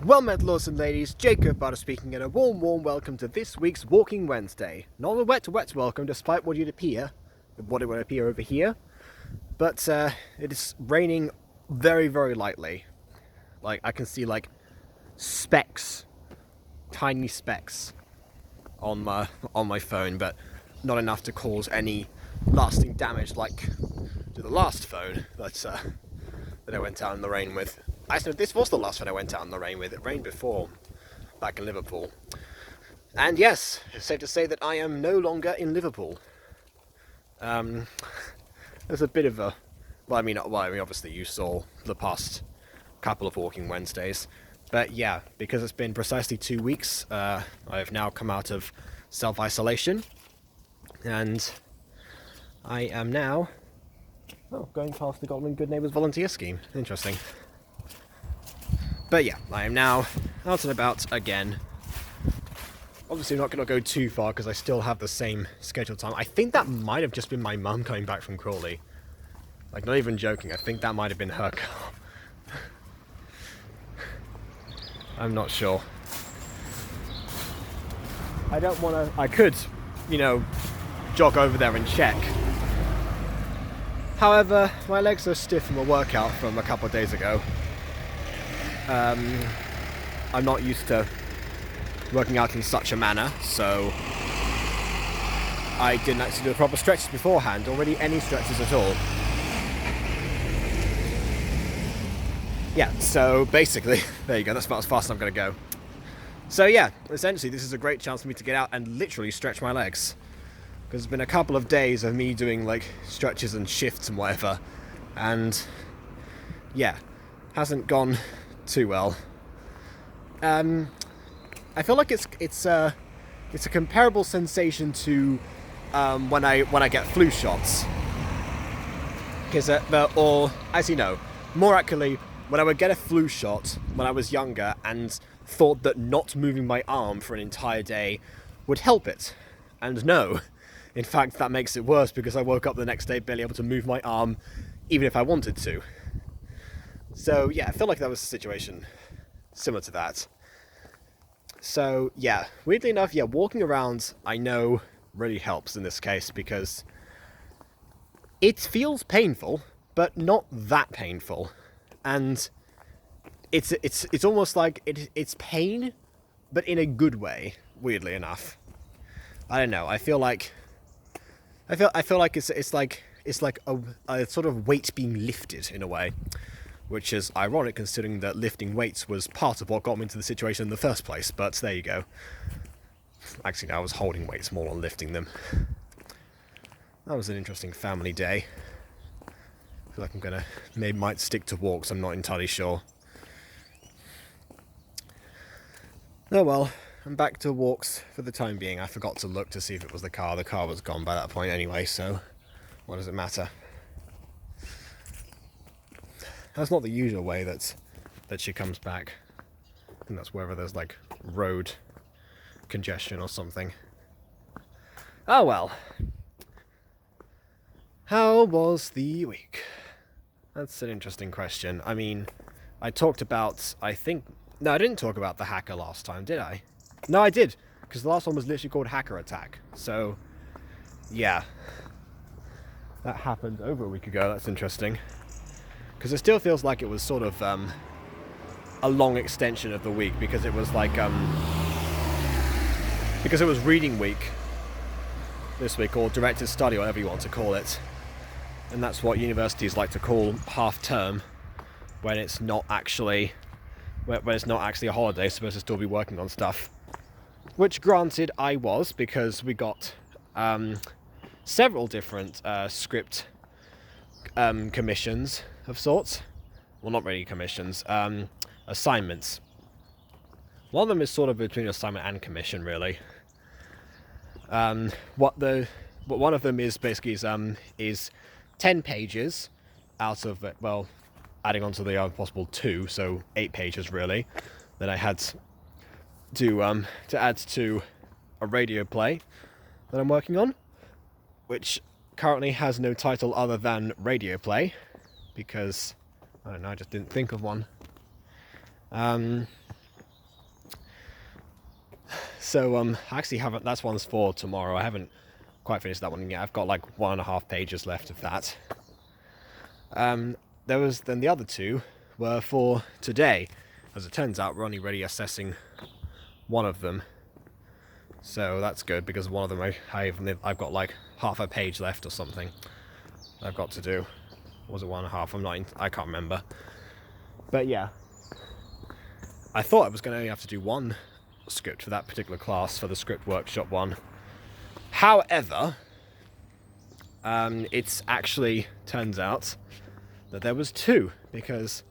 Well met, lords and ladies, Jacob Butter speaking, and a warm welcome to this week's Walking Wednesday. Not a wet welcome, despite what it would appear over here, but it is raining very lightly. Like, I can see, like, specks, tiny specks on my phone, but not enough to cause any lasting damage like to the last phone that I went out in the rain with. Actually, this was the last phone I went out in the rain with. It rained before, back in Liverpool. And yes, it's safe to say that I am no longer in Liverpool. There's a bit of a... obviously you saw the past couple of Walking Wednesdays. But yeah, because it's been precisely 2 weeks, I have now come out of self-isolation. And I am now... going past the Goldman Good Neighbours volunteer scheme. Interesting. But yeah, I am now out and about again. Obviously not going to go too far because I still have the same scheduled time. I think that might have just been my mum coming back from Crawley. Like, not even joking, I think that might have been her car. I'm not sure. I don't want to... I could, jog over there and check. However, my legs are stiff from a workout from a couple of days ago. I'm not used to working out in such a manner, so I didn't actually do the proper stretches beforehand, or really any stretches at all. Yeah, so basically, there you go, that's about as fast as I'm going to go. So yeah, essentially this is a great chance for me to get out and literally stretch my legs. Because it's been a couple of days of me doing like stretches and shifts and whatever, and yeah, hasn't gone too well. I feel like it's a comparable sensation to when I get flu shots. Because or as you know, more accurately, when I would get a flu shot when I was younger and thought that not moving my arm for an entire day would help it, and no. In fact, that makes it worse because I woke up the next day barely able to move my arm, even if I wanted to. So yeah, I feel like that was a situation similar to that. So yeah, weirdly enough, yeah, walking around I know really helps in this case because it feels painful, but not that painful, and it's almost like it's pain, but in a good way. Weirdly enough, I don't know. I feel like it's like a sort of weight being lifted in a way, which is ironic considering that lifting weights was part of what got me into the situation in the first place. But there you go. Actually, no, I was holding weights more than lifting them. That was an interesting family day. I feel like might stick to walks. I'm not entirely sure. Oh well. I'm back to walks for the time being. I forgot to look to see if it was the car. The car was gone by that point anyway, so what does it matter? That's not the usual way that she comes back. And that's wherever there's like road congestion or something. Oh well. How was the week? That's an interesting question. I mean, I talked about, no, I didn't talk about the hacker last time, did I? No, I did, because the last one was literally called Hacker Attack. So, yeah. That happened over a week ago, that's interesting. Because it still feels like it was sort of a long extension of the week, because it was like, because it was reading week this week, or directed study, whatever you want to call it. And that's what universities like to call half term, when it's not actually a holiday, supposed to still be working on stuff. Which, granted, I was, because we got several different script commissions of sorts. Well, not really commissions, assignments. One of them is sort of between assignment and commission, really. What one of them is basically is 10 pages out of, well, adding on to the other possible 2, so 8 pages really, that I had to add to a radio play that I'm working on, which currently has no title other than radio play, because I don't know, I just didn't think of one. So I actually haven't. That's one's for tomorrow. I haven't quite finished that one yet. I've got like 1.5 pages left of that. There was then the other two were for today. As it turns out, we're only really assessing one of them, so that's good because one of them I've got like half a page left or something. I've got to do. Was it 1.5? I can't remember. But yeah, I thought I was going to only have to do one script for that particular class for the script workshop one. However, it's actually turns out that there was two, because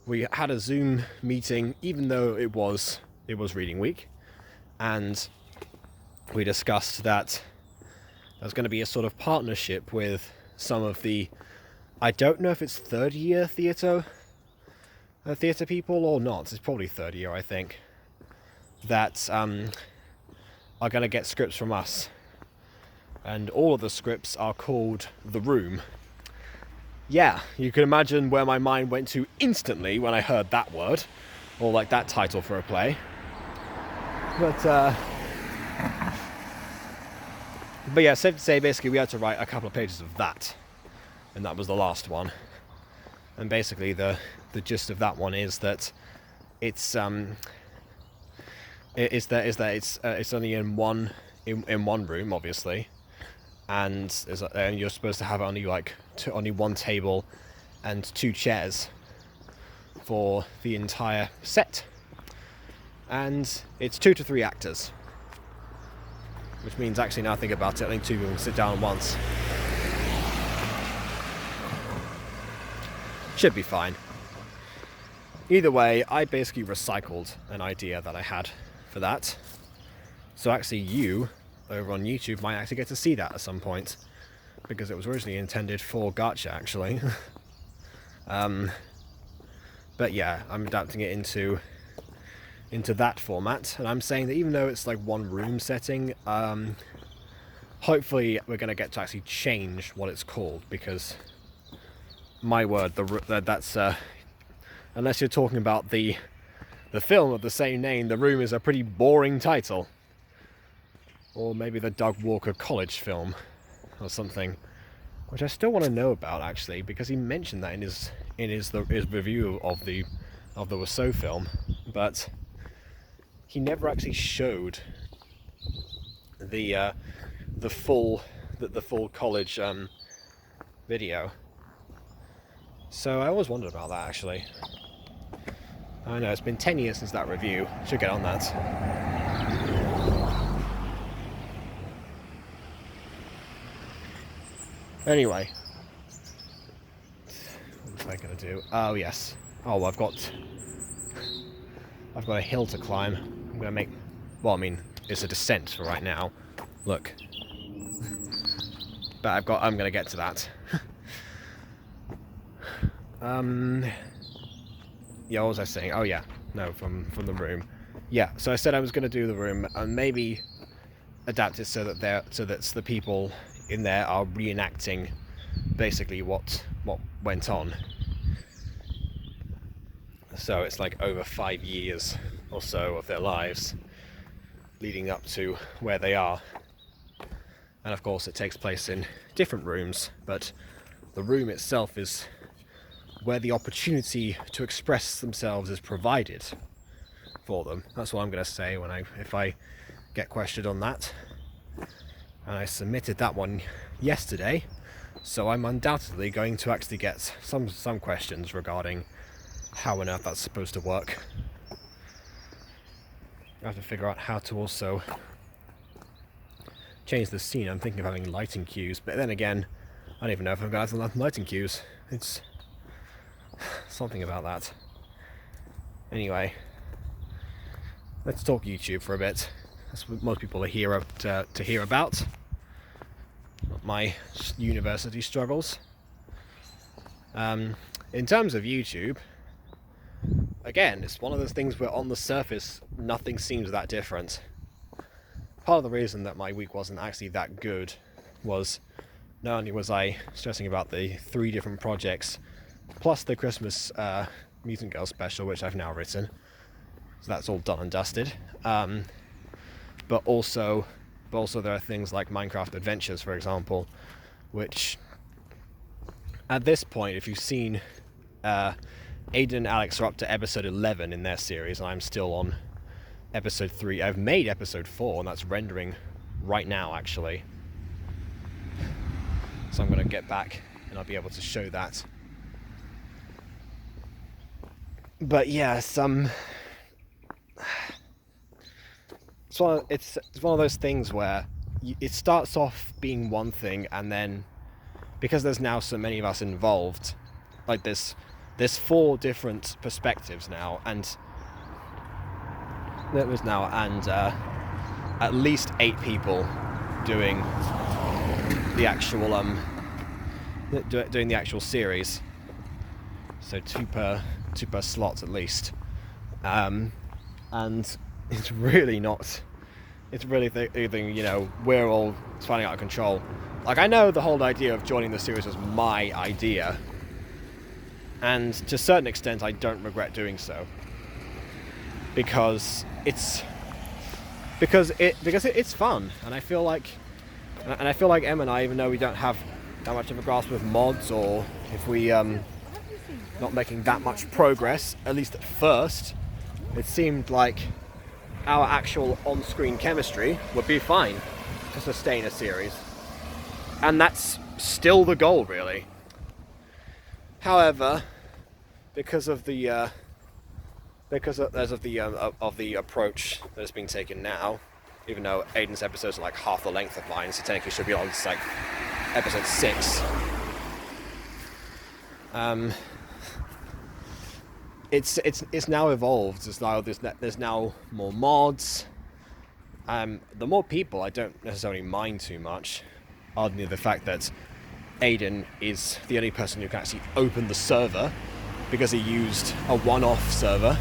we had a Zoom meeting, even though it was reading week, and we discussed that there's going to be a sort of partnership with some of the, I don't know if it's third year theatre people or not. It's probably third year, I think, that are going to get scripts from us. And all of the scripts are called The Room. Yeah, you can imagine where my mind went to instantly when I heard that word, or like that title for a play. But yeah, safe to say, basically we had to write a couple of pages of that, and that was the last one. And basically the gist of that one is that it's it's only in one room, obviously, and you're supposed to have only only one table and 2 chairs for the entire set, and it's 2 to 3 actors, which means, actually, now I think about it, I think 2 people can sit down at once. Should be fine. Either way, I basically recycled an idea that I had for that. So actually you, over on YouTube, might actually get to see that at some point, because it was originally intended for Gacha, actually. But yeah, I'm adapting it into that format, and I'm saying that even though it's like one room setting, hopefully we're going to get to actually change what it's called, because my word, that's unless you're talking about the film of the same name, The Room is a pretty boring title. Or maybe the Doug Walker College film or something, which I still want to know about, actually, because he mentioned that in his review of the Rousseau film, but he never actually showed the full college video. So I always wondered about that, actually. I know, it's been 10 years since that review. Should get on that. Anyway. What was I going to do? Oh, yes. Oh, I've got a hill to climb. I'm going to make... Well, I mean, it's a descent for right now. Look. But I'm going to get to that. Yeah, what was I saying? Oh yeah, no, from The Room. Yeah, so I said I was going to do The Room and maybe adapt it so that the people in there are reenacting basically what went on. So it's like over 5 years or so of their lives leading up to where they are. And of course it takes place in different rooms, but the room itself is where the opportunity to express themselves is provided for them. That's what I'm going to say if I get questioned on that. And I submitted that one yesterday, so I'm undoubtedly going to actually get some questions regarding how on earth that's supposed to work. I have to figure out how to also change the scene. I'm thinking of having lighting cues, but then again, I don't even know if I'm going to have lighting cues. It's something about that. Anyway, let's talk YouTube for a bit. That's what most people are here to hear about. My university struggles. In terms of YouTube, again, it's one of those things where on the surface nothing seems that different. Part of the reason that my week wasn't actually that good was not only was I stressing about the 3 different projects plus the Christmas Mutant Girl special, which I've now written, so that's all done and dusted, but also there are things like Minecraft Adventures, for example, which at this point, if you've seen Aiden and Alex are up to episode 11 in their series, and I'm still on episode 3. I've made episode 4, and that's rendering right now, actually. So I'm going to get back, and I'll be able to show that. But yeah, it's one of those things where it starts off being one thing, and then because there's now so many of us involved, like there's 4 different perspectives now, and at least 8 people doing the actual doing the actual series. So 2 per slot at least, and it's really thinking, we're all spinning out of control. Like, I know the whole idea of joining the series was my idea, and to a certain extent I don't regret doing so, because it's fun, and I feel like Em and I, even though we don't have that much of a grasp of mods, or if we not making that much progress, at least at first, it seemed like our actual on-screen chemistry would be fine to sustain a series, and that's still the goal, really. However, because of the approach that has been taken now, even though Aiden's episodes are like half the length of mine, so technically should be on like episode 6. It's now evolved. There's now more mods. The more people, I don't necessarily mind too much, other than the fact that Aiden is the only person who can actually open the server, because he used a one-off server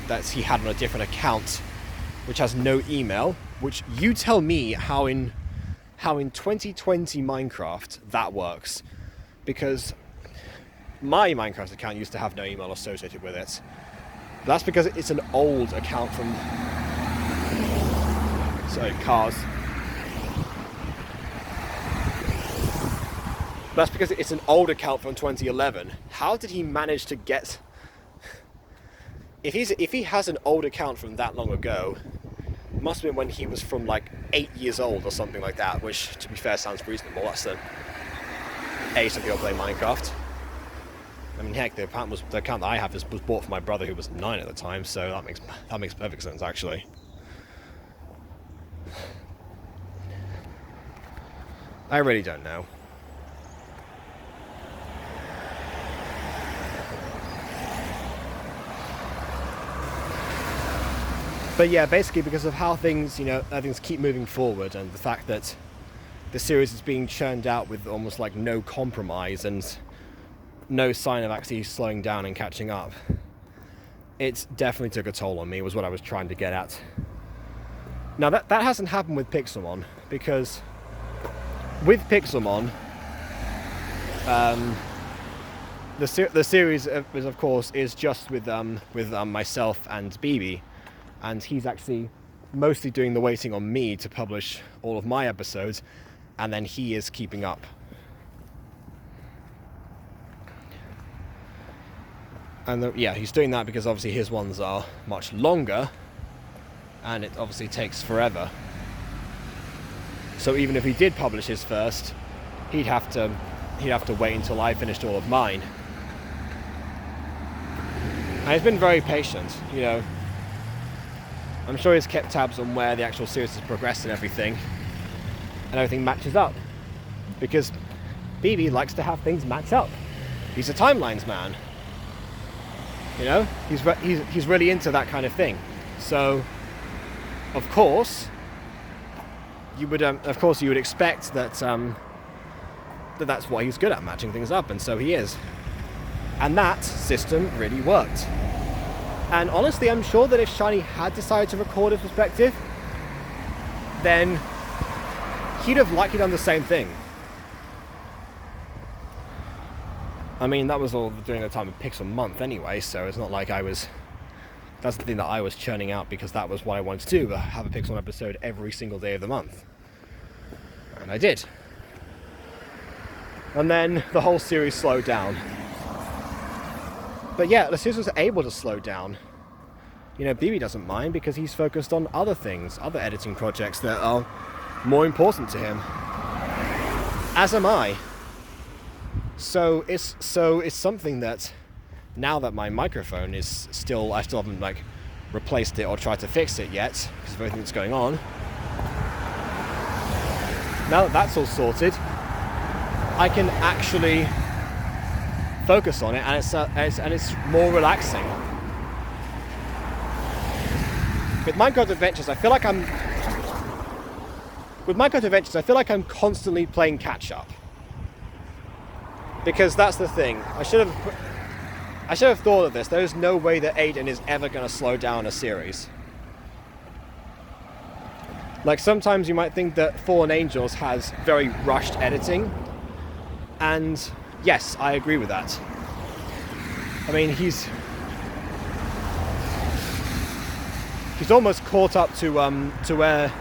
that he had on a different account, which has no email. Which, you tell me how in 2020 Minecraft that works, because my Minecraft account used to have no email associated with it. But that's because it's an old account from... Sorry, cars. That's because it's an old account from 2011. How did he manage to get... If he has an old account from that long ago, it must have been when he was from like 8 years old or something like that, which, to be fair, sounds reasonable. That's the age of people play Minecraft. I mean, heck, the account that I have was bought for my brother, who was 9 at the time, so that makes perfect sense, actually. I really don't know. But yeah, basically because of how things keep moving forward, and the fact that the series is being churned out with almost like no compromise and no sign of actually slowing down and catching up, it definitely took a toll on me, was what I was trying to get at. Now that hasn't happened with Pixelmon, because with Pixelmon, the series of course is just with myself and BB, and he's actually mostly doing the waiting on me to publish all of my episodes, and then he is keeping up. And he's doing that because obviously his ones are much longer, and it obviously takes forever. So even if he did publish his first, he'd have to wait until I finished all of mine. And he's been very patient, I'm sure he's kept tabs on where the actual series has progressed and everything matches up, because BB likes to have things match up. He's a timelines man. He's really into that kind of thing. So, of course, you would expect that that's what he's good at, matching things up, and so he is. And that system really worked. And honestly, I'm sure that if Shiny had decided to record his perspective, then he'd have likely done the same thing. I mean, that was all during the time of Pixel Month anyway, so it's not like I was That's the thing that I was churning out because that was what I wanted to do, have a Pixel episode every single day of the month. And I did. And then the whole series slowed down. But yeah, the series was able to slow down. You know, BB doesn't mind because he's focused on other things, other editing projects that are more important to him. As am I. So it's something that now that my microphone is still, I still haven't like replaced it or tried to fix it yet because of everything that's going on. Now that that's all sorted, I can actually focus on it, and it's more relaxing. With Minecraft Adventures, I feel like I'm constantly playing catch up. Because that's the thing. I should have thought of this. There is no way that Aiden is ever going to slow down a series. Like, sometimes you might think that Fallen Angels has very rushed editing, and yes, I agree with that. I mean, he's almost caught up to where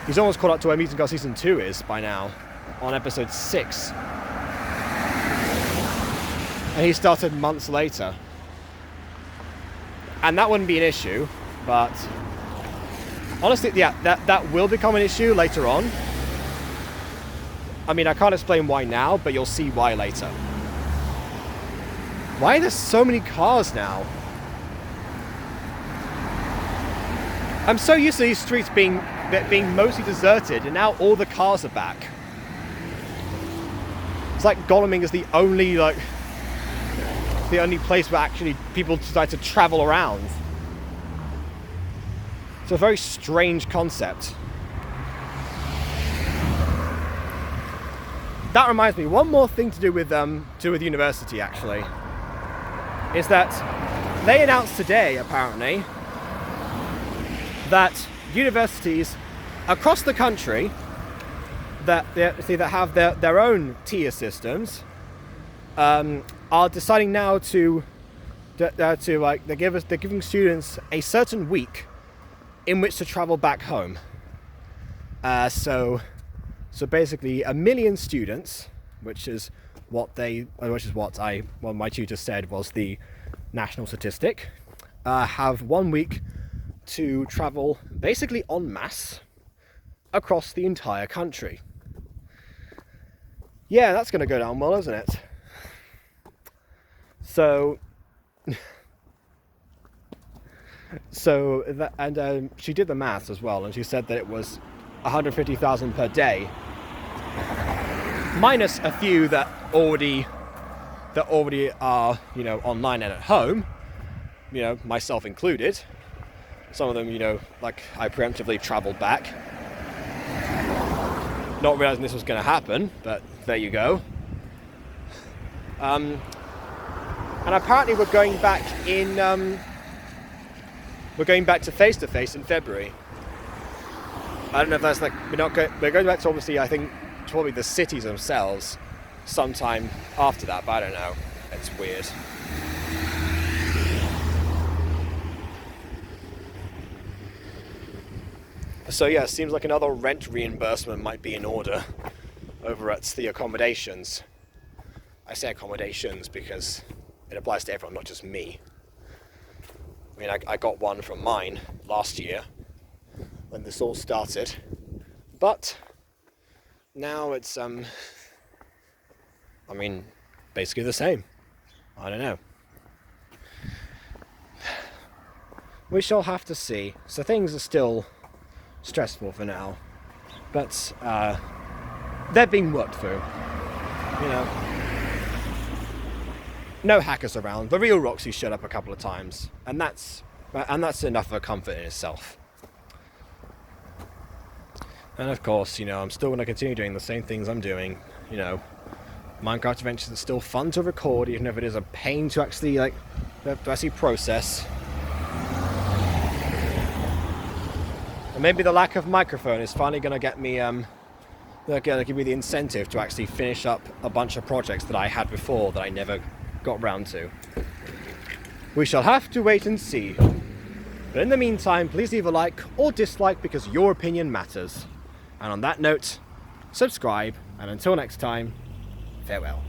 he's almost caught up to where Mutant Girl Season 2 is by now, on episode 6. And he started months later. And that wouldn't be an issue, but honestly, yeah, that will become an issue later on. I mean, I can't explain why now, but you'll see why later. Why are there so many cars now? I'm so used to these streets being mostly deserted, and now all the cars are back. It's like Goleming is the only place where actually people decide to travel around. It's a very strange concept. That reminds me, one more thing to do with university actually, is that they announced today apparently that universities across the country that have their own tier systems are deciding now to they're giving students a certain week in which to travel back home. So basically 1 million students, which is what my tutor said was the national statistic, have 1 week to travel basically en masse across the entire country. Yeah, that's going to go down well, isn't it? So she did the maths as well, and she said that it was 150,000 per day, minus a few that already are, you know, online and at home, you know, myself included. Some of them, you know, like I preemptively traveled back, not realizing this was going to happen, but there you go. And apparently we're going back to face-to-face in February. I don't know if that's like, we're going back to, obviously, I think probably the cities themselves sometime after that, but I don't know. It's weird. So yeah, it seems like another rent reimbursement might be in order over at the accommodations. I say accommodations because it applies to everyone, not just me. I mean, I got one from mine last year when this all started, but now it's basically the same. I don't know. We shall have to see. So things are still stressful for now, but they're being worked through. You know, no hackers around. The real Roxy showed up a couple of times, and that's enough of a comfort in itself. And of course, you know, I'm still going to continue doing the same things I'm doing. You know, Minecraft Adventures is still fun to record, even if it is a pain to actually process. And maybe the lack of microphone is finally going to get me, give me the incentive to actually finish up a bunch of projects that I had before that I never got round to. We shall have to wait and see. But in the meantime, please leave a like or dislike because your opinion matters. And on that note, subscribe, and until next time, farewell.